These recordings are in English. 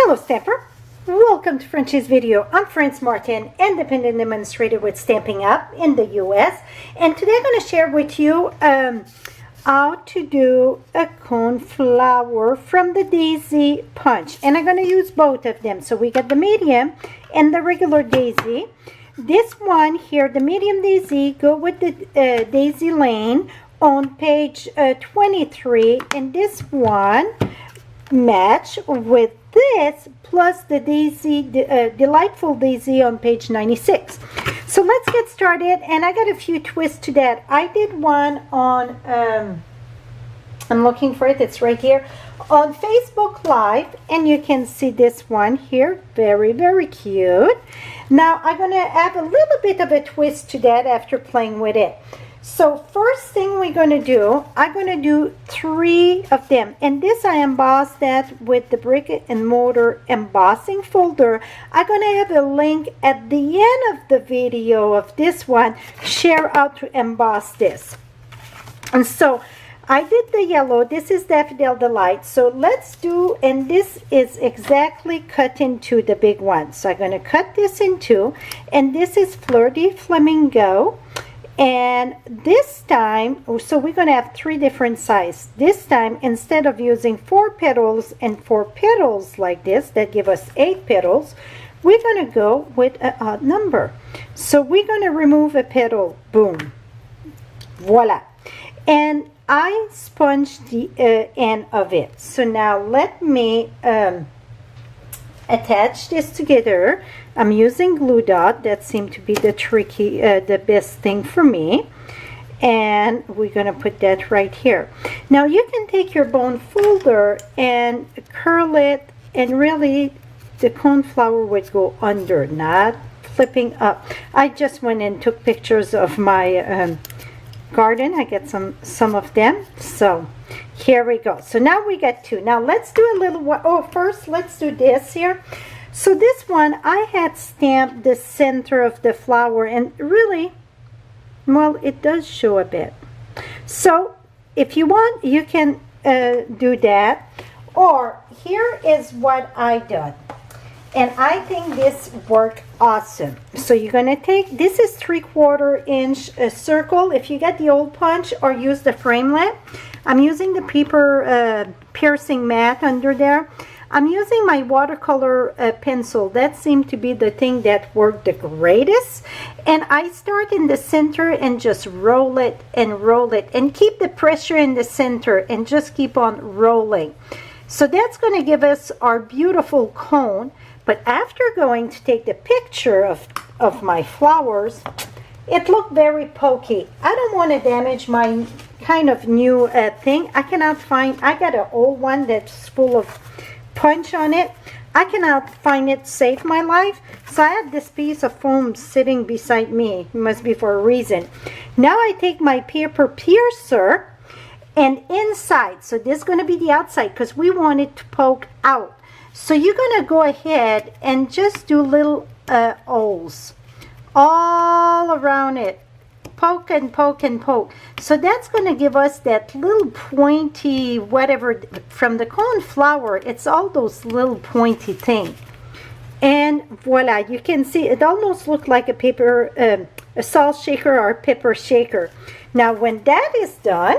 Hello Stamper, welcome to Frenchie's video. I'm Frances Martin, independent administrator with Stampin'Up in the US, and today I'm going to share with you how to do a coneflower from the daisy punch, and I'm going to use both of them. So we got the medium and the regular daisy. This one here, the medium daisy, go with the daisy lane on page 23, and this one match with this plus the daisy, delightful daisy on page 96. So let's get started, and I got a few twists to that. I did one on I'm looking for it, it's right here on Facebook Live, and you can see this one here, very cute. Now I'm going to add a little bit of a twist to that after playing with it. So first thing we're going to do, I'm going to do 3 of them, and this I embossed that with the brick and mortar embossing folder. I'm going to have a link at the end of the video of this one, share how to emboss this. And so I did the yellow, this is Daffodil Delight, so let's do, and this is exactly cut into the big one. So I'm going to cut this in 2, and this is Fleur de Flamingo. And this time, so we're going to have 3 different sizes. This time, instead of using 4 petals and 4 petals like this, that give us 8 petals, we're going to go with an odd number. So we're going to remove a petal, boom, voila. And I sponged the end of it. So now let me attach this together. I'm using glue dot. That seemed to be the the best thing for me. And we're going to put that right here. Now you can take your bone folder and curl it, and really the coneflower would go under, not flipping up. I just went and took pictures of my garden. I get some of them. So here we go. So now we got 2. Now let's do a little first let's do this here. So this one I had stamped the center of the flower, and really, well, it does show a bit. So if you want, you can do that, or here is what I done, and I think this worked awesome. So you're gonna take, this is 3/4 inch circle if you get the old punch, or use the framelit. I'm using the paper piercing mat under there. I'm using my watercolor pencil. That seemed to be the thing that worked the greatest. And I start in the center and just roll it and keep the pressure in the center and just keep on rolling. So that's going to give us our beautiful cone. But after going to take the picture of my flowers, it looked very pokey. I don't want to damage my kind of new thing. I cannot find, I got an old one that's full of punch on it. I cannot find it to save my life. So I had this piece of foam sitting beside me. It must be for a reason. Now I take my paper piercer, and inside, so this is going to be the outside because we want it to poke out. So you're going to go ahead and just do little holes all around it. Poke and poke and poke. So that's going to give us that little pointy whatever from the coneflower. It's all those little pointy things. And voila, you can see it almost looked like a paper, a salt shaker or a pepper shaker. Now when that is done,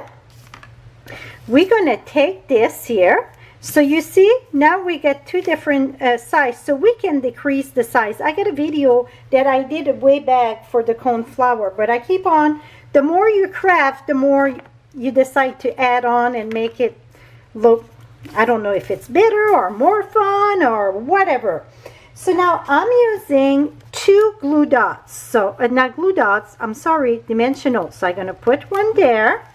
we're going to take this here. So you see, now we get 2 different sizes, so we can decrease the size. I got a video that I did way back for the coneflower, but I keep on, the more you craft, the more you decide to add on and make it look, I don't know if it's better or more fun or whatever. So now I'm using 2 glue dots, so not glue dots, I'm sorry, dimensional. So I'm going to put one there,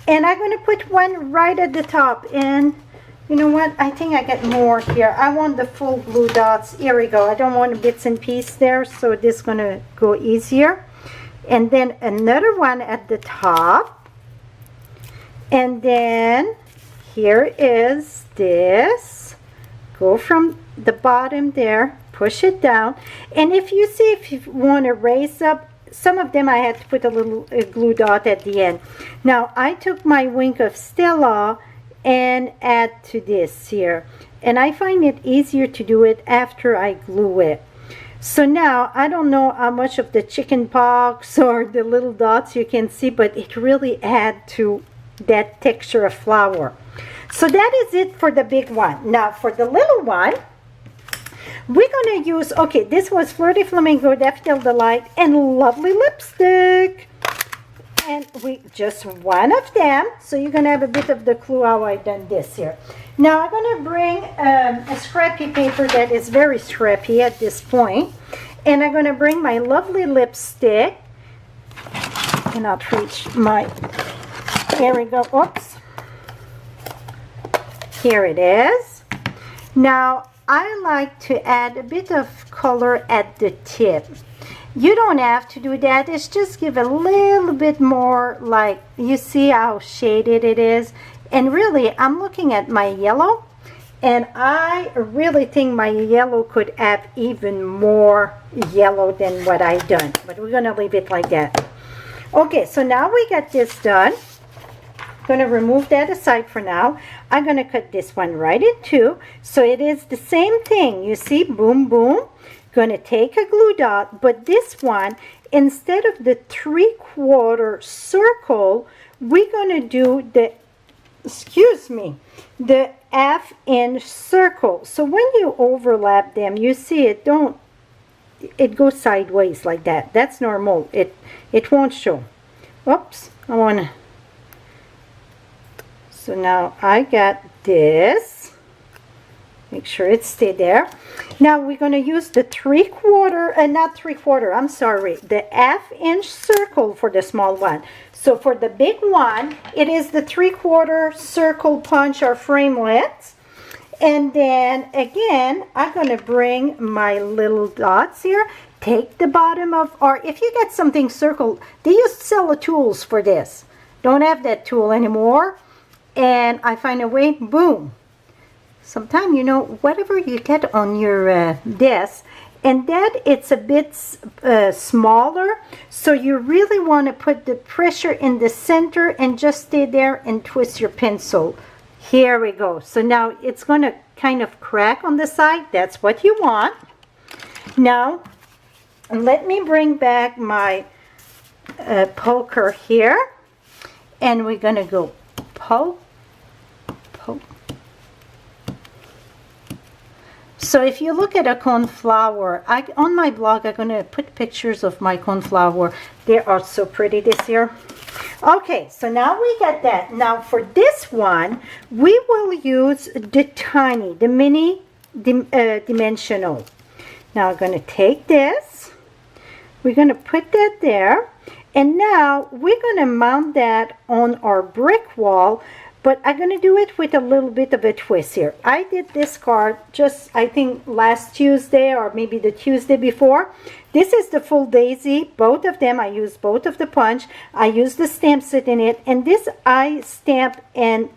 and I'm going to put one right at the top, and you know what? I think I get more here. I want the full glue dots. Here we go. I don't want bits and pieces there, so this is going to go easier. And then another one at the top. And then here is this. Go from the bottom there, push it down. And if you see, if you want to raise up, some of them I had to put a little glue dot at the end. Now I took my wing of Stella and add to this here. and I find it easier to do it after I glue it. So now I don't know how much of the chicken pox or the little dots you can see, but it really adds to that texture of flower. So that is it for the big one. Now for the little one, we're going to use, okay, this was Flirty Flamingo, Daffodil Delight, and Lovely Lipstick. And just one of them. So you're going to have a bit of the clue how I've done this here. Now I'm going to bring a scrappy paper that is very scrappy at this point. And I'm going to bring my Lovely Lipstick. I cannot reach my, here we go, oops. Here it is. Now I like to add a bit of color at the tip. You don't have to do that. It's just give a little bit more, like, you see how shaded it is. And really, I'm looking at my yellow, and I really think my yellow could have even more yellow than what I've done. But we're going to leave it like that. Okay, so now we got this done. Going to remove that aside for now. I'm going to cut this one right in two. So it is the same thing. You see, boom, boom. Going to take a glue dot, but this one, instead of the 3/4 circle, we're going to do the, excuse me, the 1/2 inch circle. So when you overlap them, you see it goes sideways like that. That's normal. It won't show. Oops, I want to. So now I got this. Make sure it stay there. Now we're going to use the 3/4, not 3/4, I'm sorry, the 1/2 inch circle for the small one. So for the big one, it is the 3/4 circle punch or framelits. And then again, I'm going to bring my little dots here. Take the bottom of, or if you get something circled, they used to sell the tools for this. Don't have that tool anymore. And I find a way, boom. Sometimes, you know, whatever you get on your desk, and that it's a bit smaller, so you really want to put the pressure in the center and just stay there and twist your pencil. Here we go. So now it's going to kind of crack on the side. That's what you want. Now, let me bring back my poker here, and we're going to go poke. So if you look at a coneflower, on my blog, I'm going to put pictures of my coneflower. They are so pretty this year. Okay, so now we got that. Now for this one, we will use the mini dimensional. Now I'm going to take this. We're going to put that there. And now we're going to mount that on our brick wall. But I'm going to do it with a little bit of a twist here. I did this card just, I think, last Tuesday or maybe the Tuesday before. This is the full daisy. Both of them, I used both of the punch. I used the stamp set in it. And this I stamp and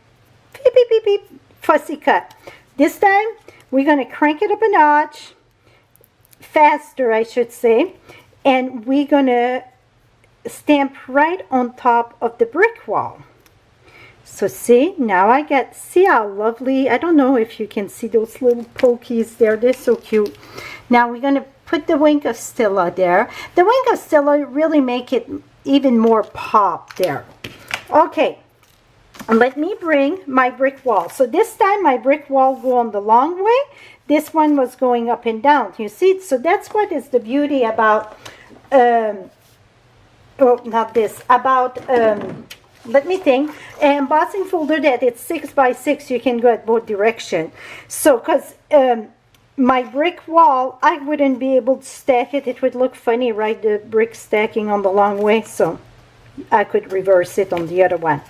beep, beep, beep, beep, fussy cut. This time, we're going to crank it up a notch. Faster, I should say. And we're going to stamp right on top of the brick wall. So see, now I get, see how lovely, I don't know if you can see those little pokies there, they're so cute. Now we're going to put the wing of Stella there. The wing of Stella really make it even more pop there. Okay, and let me bring my brick wall. So this time my brick wall go on the long way. This one was going up and down, you see? So that's what is the beauty about, let me think, embossing folder that it's 6 by 6, you can go at both direction. So because my brick wall, I wouldn't be able to stack it. It would look funny, right? The brick stacking on the long way. So I could reverse it on the other one.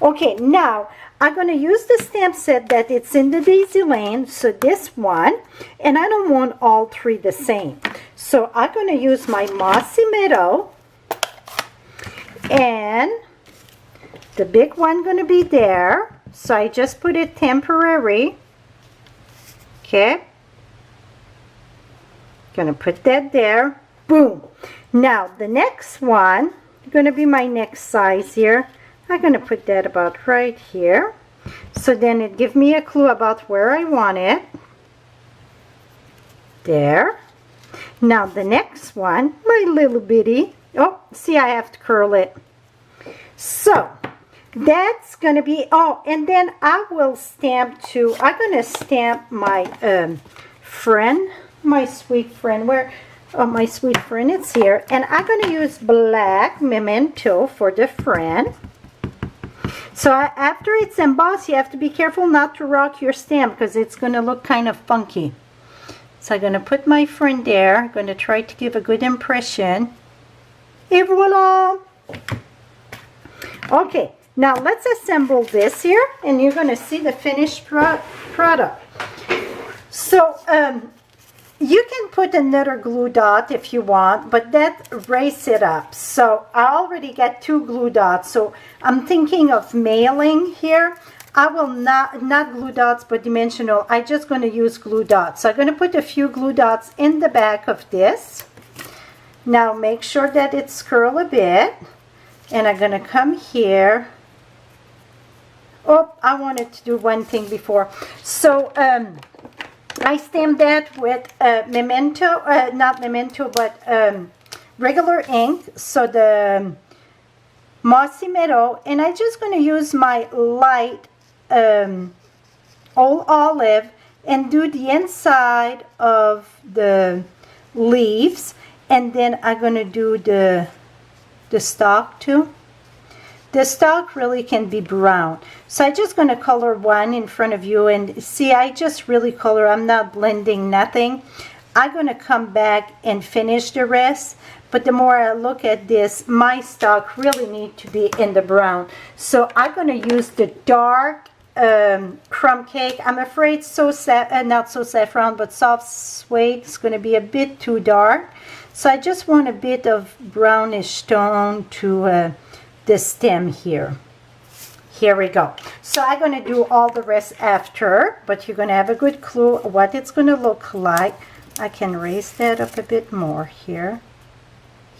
Okay, now I'm going to use the stamp set that it's in the daisy lane. So this one, and I don't want all three the same. So I'm going to use my Mossy Meadow, and the big one going to be there. So I just put it temporary. Okay. Going to put that there. Boom. Now the next one going to be my next size here. I'm going to put that about right here. So then it gives me a clue about where I want it. There. Now the next one, my little bitty. Oh, see, I have to curl it. So that's going to be, oh, and then I will stamp too. I'm going to stamp my friend, my sweet friend. Where, oh, my sweet friend, it's here. And I'm going to use black memento for the friend. So after it's embossed, you have to be careful not to rock your stamp because it's going to look kind of funky. So I'm going to put my friend there. I'm going to try to give a good impression. Et voila! Okay, now let's assemble this here, and you're going to see the finished product. So you can put another glue dot if you want, but that raise it up. So I already got 2 glue dots, so I'm thinking of mailing here. I will not glue dots, but dimensional. I'm just going to use glue dots. So I'm going to put a few glue dots in the back of this. Now make sure that it's curled a bit. And I'm going to come here. Oh, I wanted to do one thing before. So I stamped that with memento, not memento, but regular ink. So the mossy meadow. And I'm just going to use my light old olive and do the inside of the leaves. And then I'm going to do the stalk too. The stalk really can be brown. So I'm just going to color one in front of you, and see, I just really color. I'm not blending nothing. I'm going to come back and finish the rest, but the more I look at this, my stalk really need to be in the brown. So I'm going to use the dark crumb cake. I'm afraid not so saffron, but soft suede is going to be a bit too dark. So I just want a bit of brownish tone to the stem here. Here we go. So I'm going to do all the rest after, but you're going to have a good clue what it's going to look like. I can raise that up a bit more here.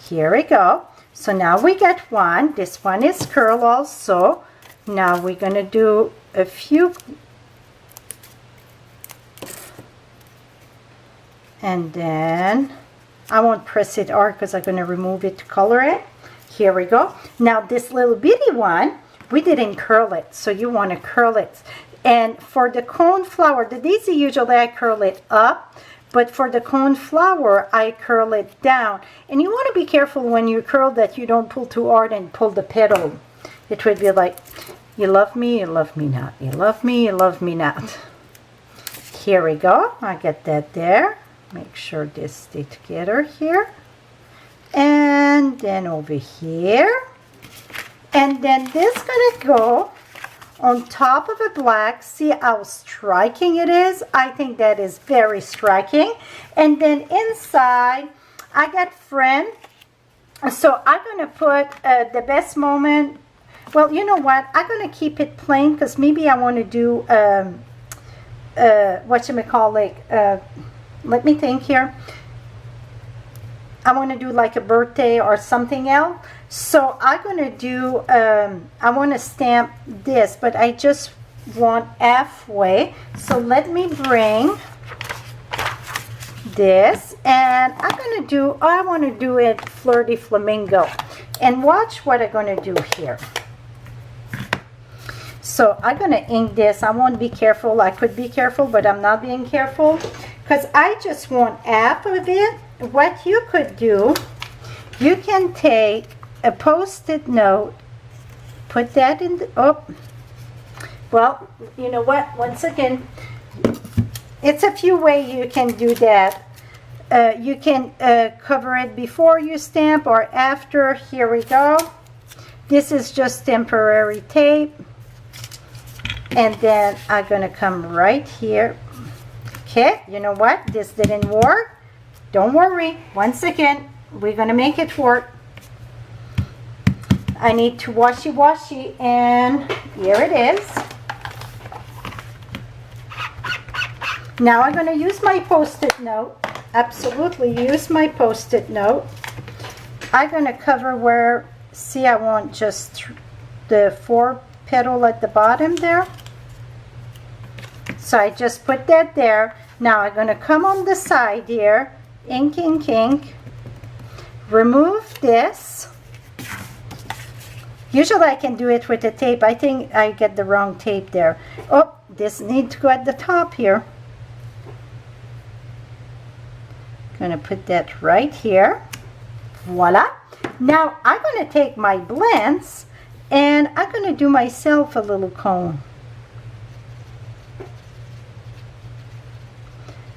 Here we go. So now we got one. This one is curled also. Now we're going to do a few. And then I won't press it hard because I'm going to remove it to color it. Here we go. Now this little bitty one, we didn't curl it, so you want to curl it. And for the coneflower, the daisy usually I curl it up, but for the coneflower I curl it down. And you want to be careful when you curl that you don't pull too hard and pull the petal. It would be like, you love me not. You love me, you love me not. Here we go. I get that there. Make sure this stay together here. And then over here. And then this gonna go on top of a black. See how striking it is? I think that is very striking. And then inside, I got friend. So I'm gonna put the best moment. Well, you know what? I'm gonna keep it plain because maybe I want to do whatchamacallit, let me think here. I want to do like a birthday or something else. So I'm going to do, I want to stamp this, but I just want halfway. So let me bring this, and I'm going to do, I want to do it Flirty Flamingo. And watch what I'm going to do here. So I'm going to ink this. I won't be careful. I could be careful, but I'm not being careful because I just want half of it. What you could do, you can take a post-it note, put that in the, oh, well, you know what, once again, it's a few ways you can do that. You can cover it before you stamp or after. Here we go. This is just temporary tape. And then I'm going to come right here. Okay, you know what? This didn't work. Don't worry. Once again, we're going to make it work. I need to washy, and here it is. Now I'm going to use my post-it note. Absolutely use my post-it note. I'm going to cover where, see, I want just the 4 petal at the bottom there. So I just put that there. Now I'm going to come on the side here, ink, ink, ink, remove this. Usually I can do it with the tape. I think I get the wrong tape there. Oh, this needs to go at the top here. Gonna put that right here. Voila. Now I'm gonna take my blends and I'm gonna do myself a little cone.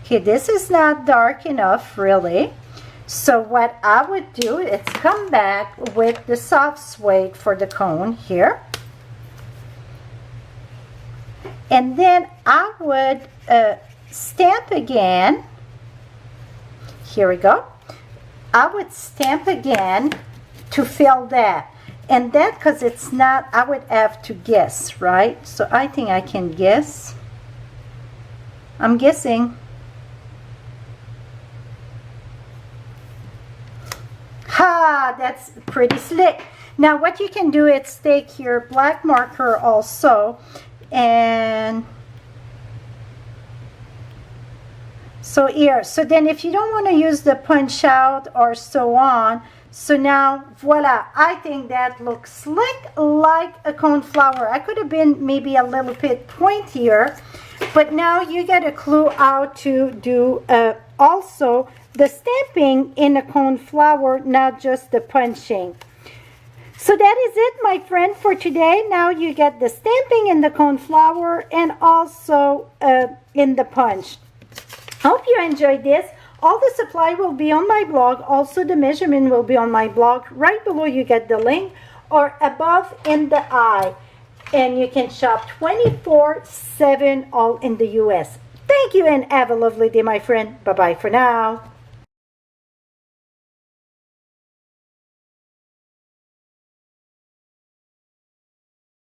Okay, this is not dark enough really. So what I would do is come back with the soft suede for the cone here. And then I would stamp again. Here we go. I would stamp again to fill that. And that, because it's not, I would have to guess, right? So I think I can guess. I'm guessing. Ha! That's pretty slick. Now what you can do is take your black marker also, and so here, so then if you don't want to use the punch out or so on, so now voila, I think that looks slick like a coneflower. I could have been maybe a little bit pointier, but now you get a clue how to do also the stamping in a coneflower, not just the punching. So that is it, my friend, for today. Now you get the stamping in the coneflower and also in the punch. Hope you enjoyed this. All the supply will be on my blog. Also the measurement will be on my blog. Right below you get the link, or above in the eye. And you can shop 24/7 all in the US. Thank you and have a lovely day, my friend. Bye-bye for now.